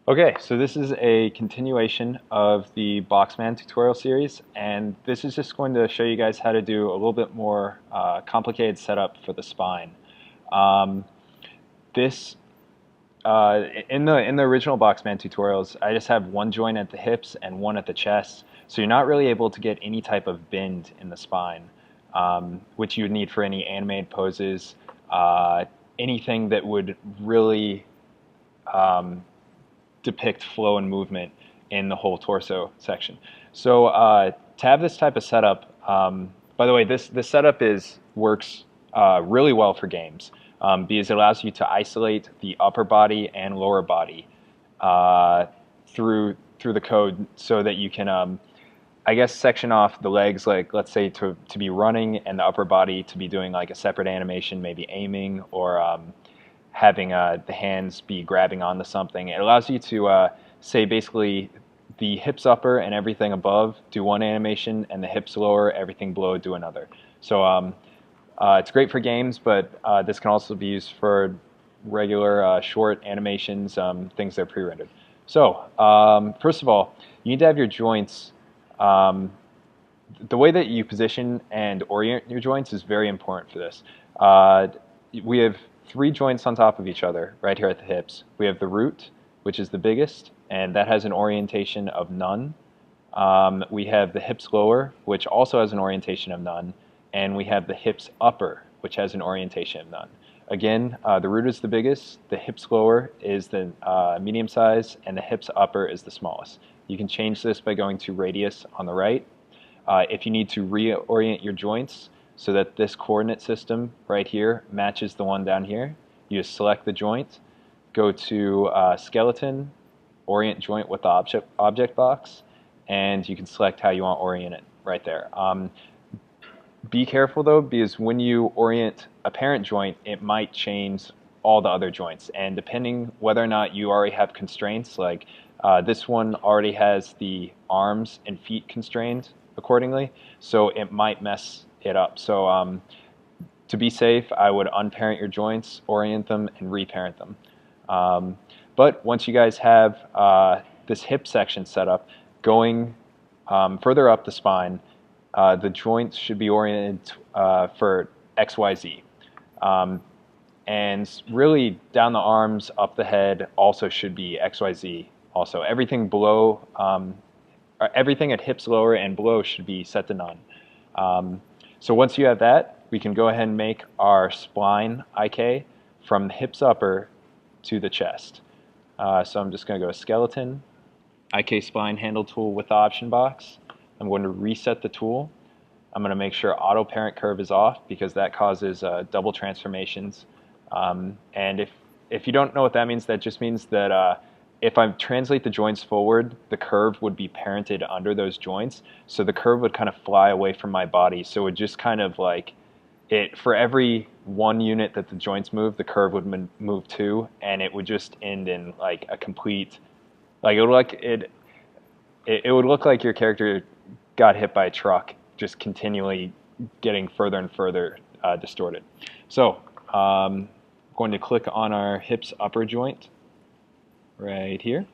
Okay, so this is a continuation of the boxMan tutorial series, and this is just going to show you guys how to do a little bit more complicated setup for the spine. Um, this in the original boxMan tutorials, I just have one joint at the hips and one at the chest, so you're not really able to get any type of bend in the spine, which you would need for any animated poses, anything that would really depict flow and movement in the whole torso section. So to have this type of setup, by the way, this setup works really well for games because it allows you to isolate the upper body and lower body through the code, so that you can I guess section off the legs, like let's say to be running, and the upper body to be doing like a separate animation, maybe aiming, or having the hands be grabbing onto something. It allows you to say basically the hips upper and everything above do one animation, and the hips lower, everything below do another. So it's great for games, but this can also be used for regular short animations, things that are pre-rendered. So first of all, you need to have your joints. The way that you position and orient your joints is very important for this. We have three joints on top of each other right here at the hips. We have the root, which is the biggest, and that has an orientation of none. We have the hips lower, which also has an orientation of none, and we have the hips upper, which has an orientation of none. Again, the root is the biggest, the hips lower is the medium size, and the hips upper is the smallest. You can change this by going to radius on the right. If you need to reorient your joints so that this coordinate system right here matches the one down here, you just select the joint, go to skeleton, orient joint with the object box, and you can select how you want to orient it right there. Be careful though, because when you orient a parent joint, it might change all the other joints, and depending whether or not you already have constraints, like this one already has the arms and feet constrained accordingly, so it might mess it up. So to be safe, I would unparent your joints, orient them, and reparent them. But once you guys have this hip section set up, going further up the spine, the joints should be oriented for XYZ. And really down the arms, up the head also should be XYZ. Also, everything below, everything at hips lower and below should be set to none. So once you have that, we can go ahead and make our spline IK from the hips upper to the chest. So I'm just going to go to skeleton, IK spline handle tool with the option box. I'm going to reset the tool. I'm going to make sure auto parent curve is off, because that causes double transformations. And if you don't know what that means, that just means that if I translate the joints forward, the curve would be parented under those joints. So the curve would kind of fly away from my body. So it would just kind of like, for every one unit that the joints move, the curve would move two, and it would just end in like a complete, like it would look like your character got hit by a truck, just continually getting further and further distorted. So I'm going to click on our hips upper joint right here,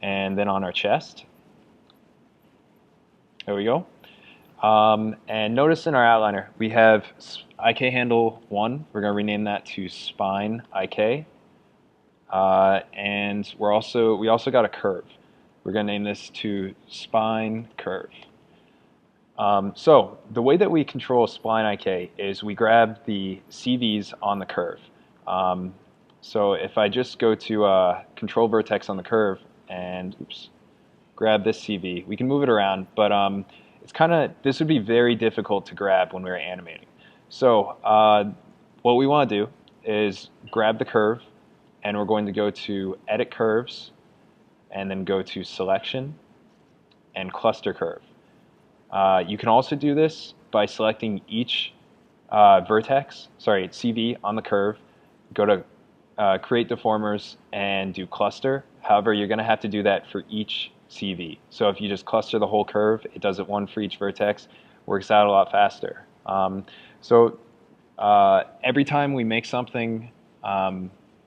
and then on our chest. There we go. And notice in our outliner we have IK handle 1. We're going to rename that to spine IK. And we also got a curve. We're going to name this to spine curve. So the way that we control spline IK is we grab the CVs on the curve. So if I just go to control vertex on the curve and grab this CV, we can move it around, but this would be very difficult to grab when we were animating. So what we want to do is grab the curve, and we're going to go to edit curves, and then go to selection and cluster curve. You can also do this by selecting each CV on the curve, go to create deformers and do cluster. However, you're going to have to do that for each CV. So if you just cluster the whole curve, it does it one for each vertex, works out a lot faster. So every time we make something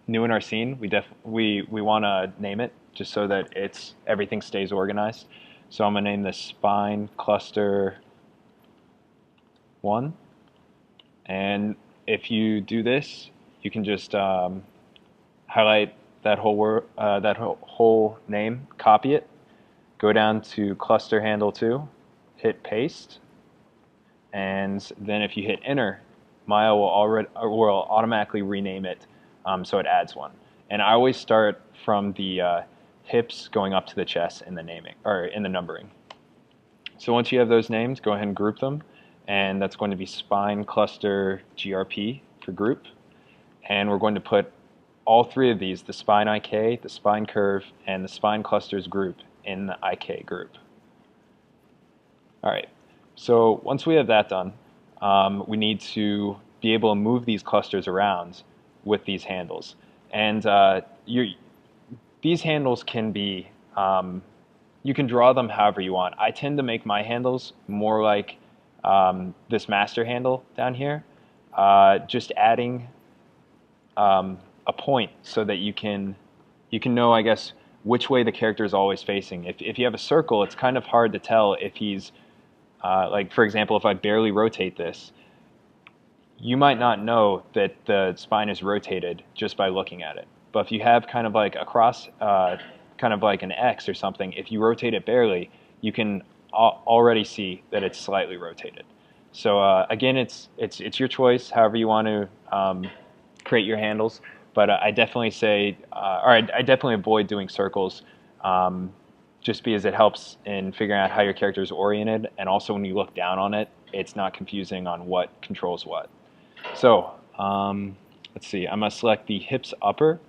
new in our scene, we want to name it just so that everything stays organized. So I'm going to name this spine cluster 1. And if you do this, you can just highlight that whole name, copy it, go down to cluster handle 2, hit paste, and then if you hit enter, Maya will automatically rename it, so it adds one. And I always start from the hips going up to the chest in the naming or in the numbering. So once you have those named, go ahead and group them, and that's going to be spine cluster GRP for group. And we're going to put all 3 of these, the spine IK, the spine curve, and the spine clusters group in the IK group. All right, so once we have that done, we need to be able to move these clusters around with these handles. And these handles can be, you can draw them however you want. I tend to make my handles more like this master handle down here, just adding a point so that you can know, I guess, which way the character is always facing. If you have a circle, it's kind of hard to tell if he's, like for example, if I barely rotate this, you might not know that the spine is rotated just by looking at it. But if you have kind of like a cross, kind of like an X or something, if you rotate it barely, you can already see that it's slightly rotated. So again, it's your choice, however you want to create your handles. But I definitely say, or I definitely avoid doing circles, just because it helps in figuring out how your character is oriented, and also when you look down on it, it's not confusing on what controls what. So let's see, I'm going to select the hips upper,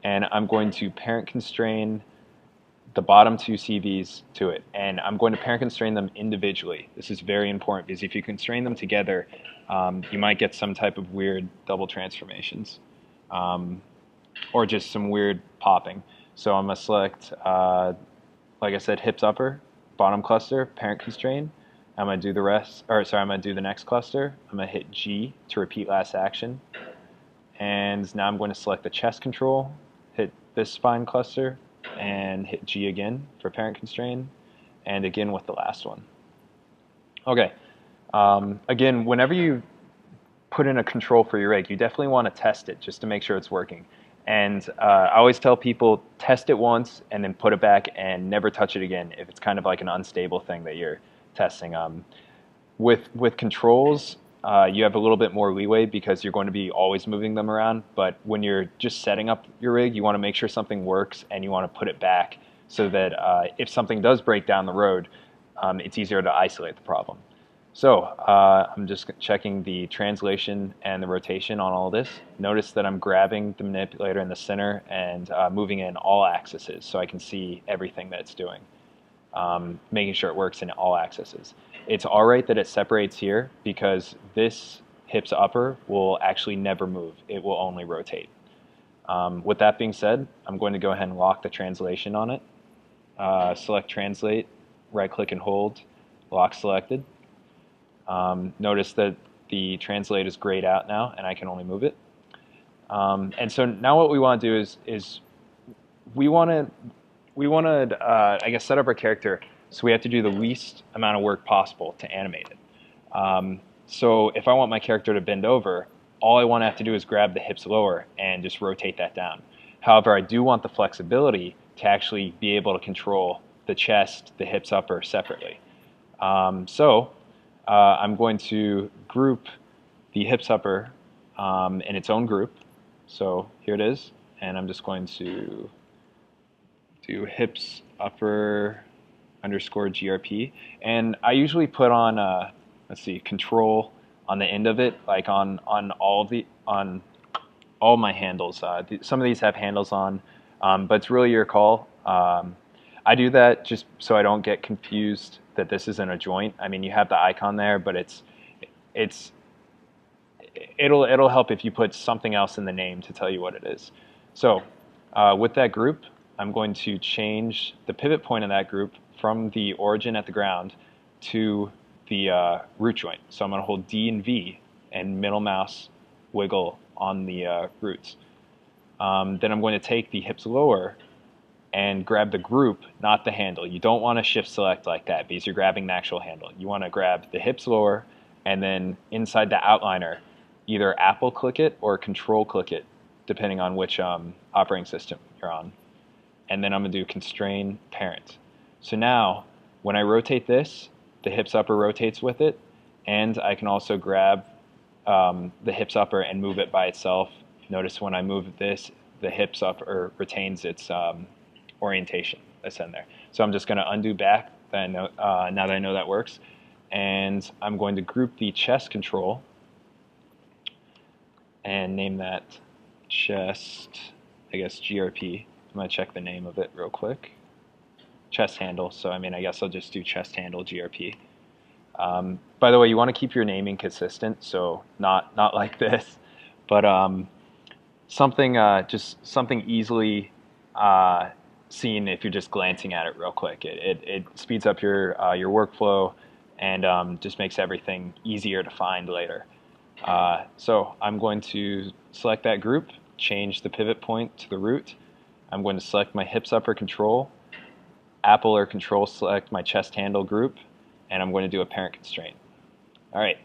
and I'm going to parent constrain the bottom 2 CVs to it, and I'm going to parent constrain them individually. This is very important because if you constrain them together, you might get some type of weird double transformations, or just some weird popping. So I'm going to select, like I said, hips upper, bottom cluster, parent constrain. I'm going to do the rest, or sorry, I'm going to do the next cluster. I'm going to hit G to repeat last action. And now I'm going to select the chest control, hit this spine cluster, and hit G again for parent constrain, and again with the last one. Okay, again, whenever you put in a control for your rig, you definitely want to test it just to make sure it's working. And I always tell people, test it once and then put it back and never touch it again if it's kind of like an unstable thing that you're testing. With controls, you have a little bit more leeway because you're going to be always moving them around. But when you're just setting up your rig, you want to make sure something works and you want to put it back so that if something does break down the road, it's easier to isolate the problem. So I'm just checking the translation and the rotation on all this. Notice that I'm grabbing the manipulator in the center and moving in all axes so I can see everything that it's doing, making sure it works in all axes. It's all right that it separates here because this hips upper will actually never move. It will only rotate. With that being said, I'm going to go ahead and lock the translation on it. Select translate, right click and hold, lock selected. Notice that the translate is grayed out now and I can only move it. And so now what we want to do is we want to I guess set up our character so we have to do the least amount of work possible to animate it. So if I want my character to bend over, all I want to have to do is grab the hips lower and just rotate that down. However, I do want the flexibility to actually be able to control the chest, the hips upper separately. I'm going to group the hips upper in its own group. So here it is, and I'm just going to do hips upper underscore GRP. And I usually put on, let's see, control on the end of it, like on all my handles. Some of these have handles on, but it's really your call. I do that just so I don't get confused that this isn't a joint. I mean, you have the icon there, but it'll help if you put something else in the name to tell you what it is. So with that group, I'm going to change the pivot point of that group from the origin at the ground to the root joint. So I'm going to hold D and V and middle mouse wiggle on the roots. Then I'm going to take the hips lower and grab the group, not the handle. You don't want to shift select like that because you're grabbing the actual handle. You want to grab the hips lower and then inside the outliner, either Apple click it or Control click it, depending on which operating system you're on. And then I'm going to do constrain parent. So now, when I rotate this, the hips upper rotates with it, and I can also grab the hips upper and move it by itself. Notice when I move this, the hips upper retains its orientation that's in there. So I'm just going to undo back that I know, now that I know that works, and I'm going to group the chest control and name that chest, I guess GRP. I'm going to check the name of it real quick. Chest handle, so I mean I guess I'll just do chest handle GRP. By the way, you want to keep your naming consistent, so not like this, but just something easily seen if you're just glancing at it real quick. It speeds up your workflow and just makes everything easier to find later. So I'm going to select that group, change the pivot point to the root. I'm going to select my hips upper control, Apple or Control select my chest handle group, and I'm going to do a parent constraint. All right,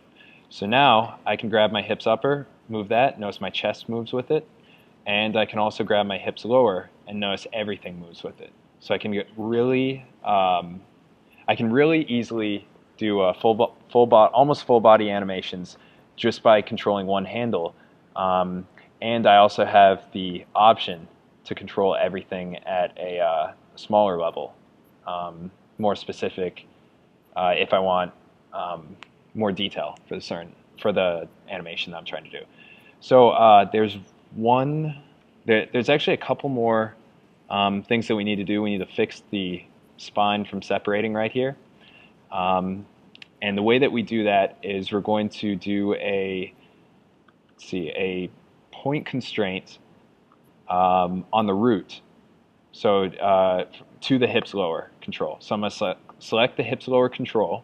so now I can grab my hips upper, move that, notice my chest moves with it, and I can also grab my hips lower and notice everything moves with it. So I can get really, I can really easily do almost full body animations just by controlling one handle, and I also have the option to control everything at a smaller level, more specific if I want more detail for the animation that I'm trying to do. So there's actually a couple more things that we need to do. We need to fix the spine from separating right here. And the way that we do that is we're going to do a point constraint on the root, so to the hips lower control. So I'm going to select the hips lower control,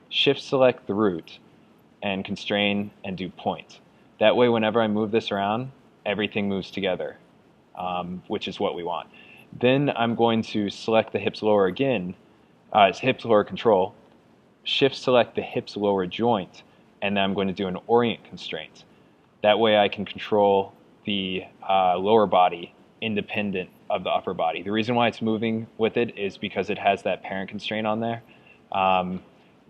shift select the root, and constrain and do point. That way whenever I move this around, everything moves together, which is what we want. Then I'm going to select the hips lower again, hips lower control, shift select the hips lower joint, and then I'm going to do an orient constraint. That way I can control the lower body independent of the upper body. The reason why it's moving with it is because it has that parent constraint on there.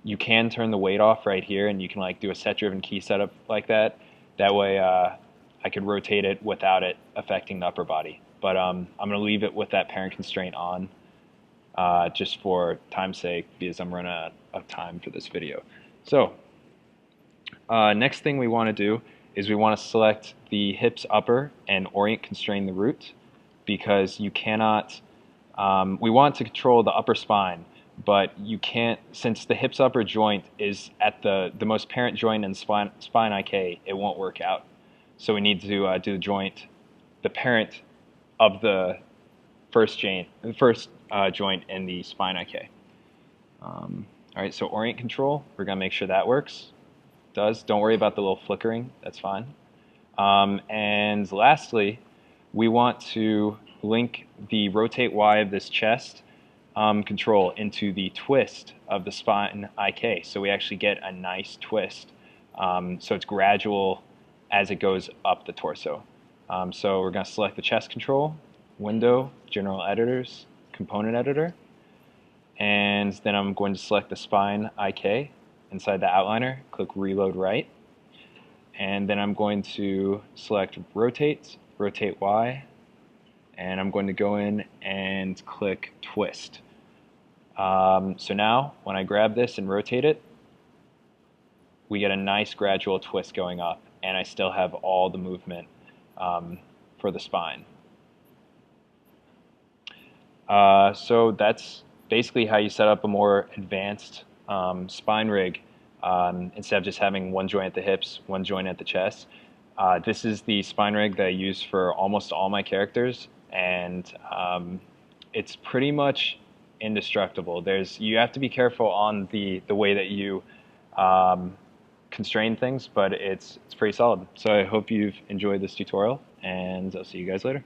You can turn the weight off right here, and you can like do a set-driven key setup like that. That way I could rotate it without it affecting the upper body. But I'm going to leave it with that parent constraint on just for time's sake, because I'm running out of time for this video. So next thing we want to do is we want to select the hips upper and orient constrain the root, because you cannot, we want to control the upper spine, but you can't, since the hips upper joint is at the most parent joint in spine IK, it won't work out. So we need to do the joint, the parent of the first joint in the spine IK. All right, so orient control, we're going to make sure that works. Does. Don't worry about the little flickering, that's fine. And lastly, we want to link the rotate Y of this chest control into the twist of the spine IK, so we actually get a nice twist. So it's gradual as it goes up the torso. So we're going to select the chest control, Window, General Editors, Component Editor, and then I'm going to select the spine IK inside the outliner, click Reload Right, and then I'm going to select Rotate, Rotate Y, and I'm going to go in and click Twist. So now, when I grab this and rotate it, we get a nice gradual twist going up, and I still have all the movement for the spine. So that's basically how you set up a more advanced spine rig instead of just having one joint at the hips, one joint at the chest. This is the spine rig that I use for almost all my characters, and it's pretty much indestructible. You have to be careful on the way that you constrain things, but it's pretty solid. So I hope you've enjoyed this tutorial, and I'll see you guys later.